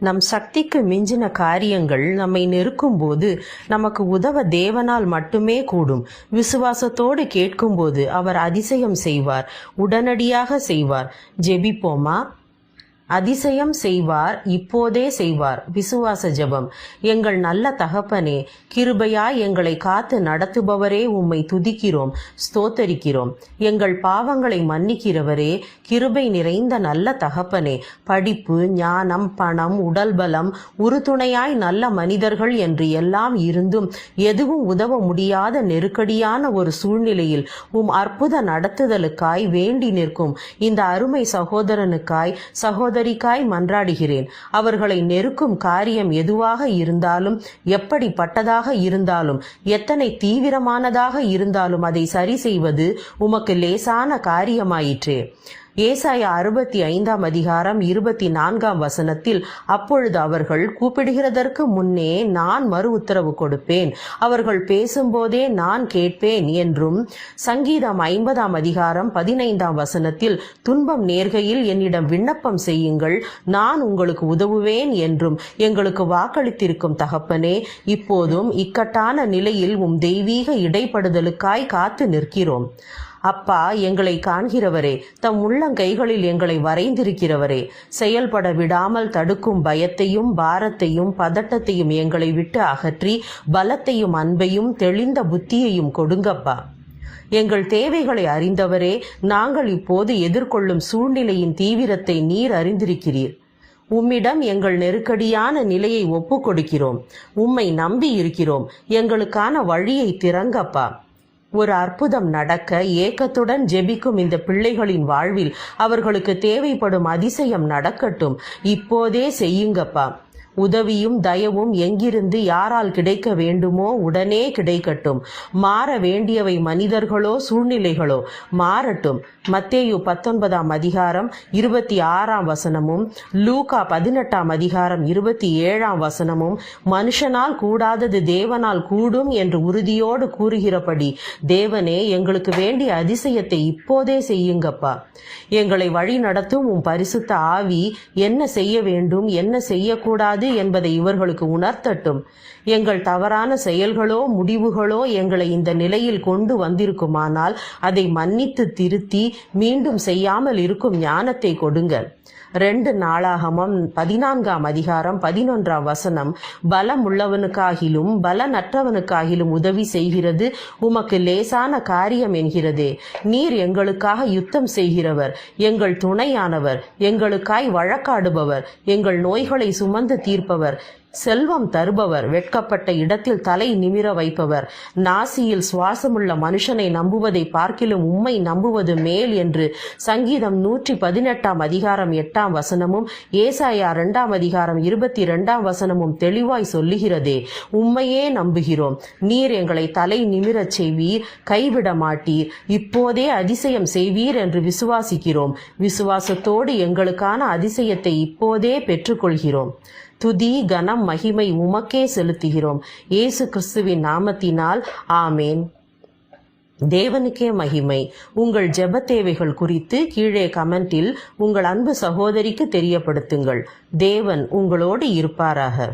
நம் சக்திக்கு மிஞ்சின காரியங்கள் நம்மை நெருக்கும் போது நமக்கு உதவ தேவனால் மட்டுமே கூடும். விசுவாசத்தோடு கேட்கும்போது அவர் அதிசயம் செய்வார், உடனடியாக செய்வார். ஜெபிப்போமா? அதிசயம் செய்வார், இப்போதே செய்வார். விசுவாச ஜெபம். எங்கள் நல்ல தகப்பனே, கிருபையாய் எங்களை காத்து நடத்துபவரே, உம்மை துதிக்கிறோம், ஸ்தோத்தரிக்கிறோம். எங்கள் பாவங்களை மன்னிக்கிறவரே, கிருபை நிறைந்த நல்ல தகப்பனே, படிப்பு, ஞானம், பணம், உடல் பலம், உறுதுணையாய் நல்ல மனிதர்கள் என்று எல்லாம் இருந்தும் எதுவும் உதவ முடியாத நெருக்கடியான ஒரு சூழ்நிலையில் அற்புத நடத்துதலுக்காய் வேண்டி நிற்கும் இந்த அருமை சகோதரனுக்காய் சகோதரிக்காய் மன்றாடுகிறேன். அவர்களை நெருக்கும் காரியம் எதுவாக இருந்தாலும், எப்படிப்பட்டதாக இருந்தாலும், எத்தனை தீவிரமானதாக இருந்தாலும் அதை சரி செய்வது உமக்கு லேசான காரியமாயிற்றே. ஏசாயா 65:24 அப்பொழுது அவர்கள் கூப்பிடுகிறதற்கு முன்னே நான் மறு உத்தரவு கொடுப்பேன், அவர்கள் பேசும்போதே நான் கேட்பேன் என்றும், சங்கீதம் 50:15 துன்பம் நேர்கையில் என்னிடம் விண்ணப்பம் செய்யுங்கள், நான் உங்களுக்கு உதவுவேன் என்றும் எங்களுக்கு வாக்களித்திருக்கும் தகப்பனே, இப்போதும் இக்கட்டான நிலையில் தெய்வீக இடைப்படுதலுக்காய் காத்து நிற்கிறோம். அப்பா, எங்களை காண்கிறவரே, தம் உள்ளங்கைகளில் எங்களை வரைந்திருக்கிறவரே, செயல்பட விடாமல் தடுக்கும் பயத்தையும் பாரத்தையும் பதட்டத்தையும் எங்களை விட்டு அகற்றி பலத்தையும் அன்பையும் தெளிந்த புத்தியையும் கொடுங்கப்பா. எங்கள் தேவைகளை அறிந்தவரே, நாங்கள் இப்போது எதிர்கொள்ளும் சூழ்நிலையின் தீவிரத்தை நீர் அறிந்திருக்கிறீர். உம்மிடம் எங்கள் நெருக்கடியான நிலையை ஒப்பு கொடுக்கிறோம். உம்மை நம்பி இருக்கிறோம். எங்களுக்கான வழியை திறங்கப்பா. ஒரு அற்புதம் நடக்க ஏக்கத்துடன் ஜெபிக்கும் இந்த பிள்ளைகளின் வாழ்வில் அவர்களுக்கு தேவைப்படும் அதிசயம் நடக்கட்டும். இப்போதே செய்யுங்கப்பா. உதவியும் தயவும் எங்கிருந்து யாரால் கிடைக்க வேண்டுமோ உடனே கிடைக்கட்டும். மாற வேண்டியவை மனிதர்களோ சூழ்நிலைகளோ மாறட்டும். மத்தேயு 19:26 லூக்கா 18:27 மனுஷனால் கூடாதது தேவனால் கூடும் என்று உறுதியோடு கூறுகிறபடி தேவனே, எங்களுக்கு வேண்டிய அதிசயத்தை இப்போதே செய்யுங்கப்பா. எங்களை வழி நடத்தும் பரிசுத்த ஆவி என்ன செய்ய வேண்டும், என்ன செய்யக்கூடாது என்பதை இவர்களுக்கு உணர்த்தட்டும். எங்கள் தவறான செயல்களோ முடிவுகளோ எங்களை இந்த நிலையில் கொண்டு வந்திருக்குமானால் அதை மன்னித்து திருத்தி மீண்டும் செய்யாமல் இருக்கும் ஞானத்தை கொடுங்கள். 2 நாளாகமம் 14:11 பலம் உள்ளவனுக்காகிலும் பலனற்றவனுக்காகிலும் உதவி செய்கிறது உமக்கு லேசான காரியம் என்கிறதே. நீர் எங்களுக்காக யுத்தம் செய்கிறவர், எங்கள் துணையானவர், எங்களுக்காய் வழக்காடுபவர், எங்கள் நோய்களை சுமந்து தீர்ப்பவர், செல்வம் தருபவர், வெட்கப்பட்ட இடத்தில் தலை நிமிர வைப்பவர். நாசியில் சுவாசமுள்ள மனுஷனை நம்புவதை பார்க்கிலும் உம்மை நம்புவது மேல் என்று சங்கீதம் 118:8 ஏசாயா 2:22 தெளிவாய் சொல்லுகிறதே. உம்மையே நம்புகிறோம். நீர் எங்களை தலை நிமிரச் செய்வீர், கைவிட மாட்டீர், இப்போதே அதிசயம் செய்வீர் என்று விசுவாசிக்கிறோம். விசுவாசத்தோடு எங்களுக்கான அதிசயத்தை இப்போதே பெற்றுக்கொள்கிறோம். துதி, கனம், மகிமை உமக்கே செலுத்துகிறோம். இயேசு கிறிஸ்துவின் நாமத்தினால் ஆமேன். தேவனுக்கே மகிமை. உங்கள் ஜெப தேவைகள் குறித்து கீழே கமெண்டில் உங்கள் அன்பு சகோதரிக்கு தெரியப்படுத்துங்கள். தேவன் உங்களோடு இருப்பாராக.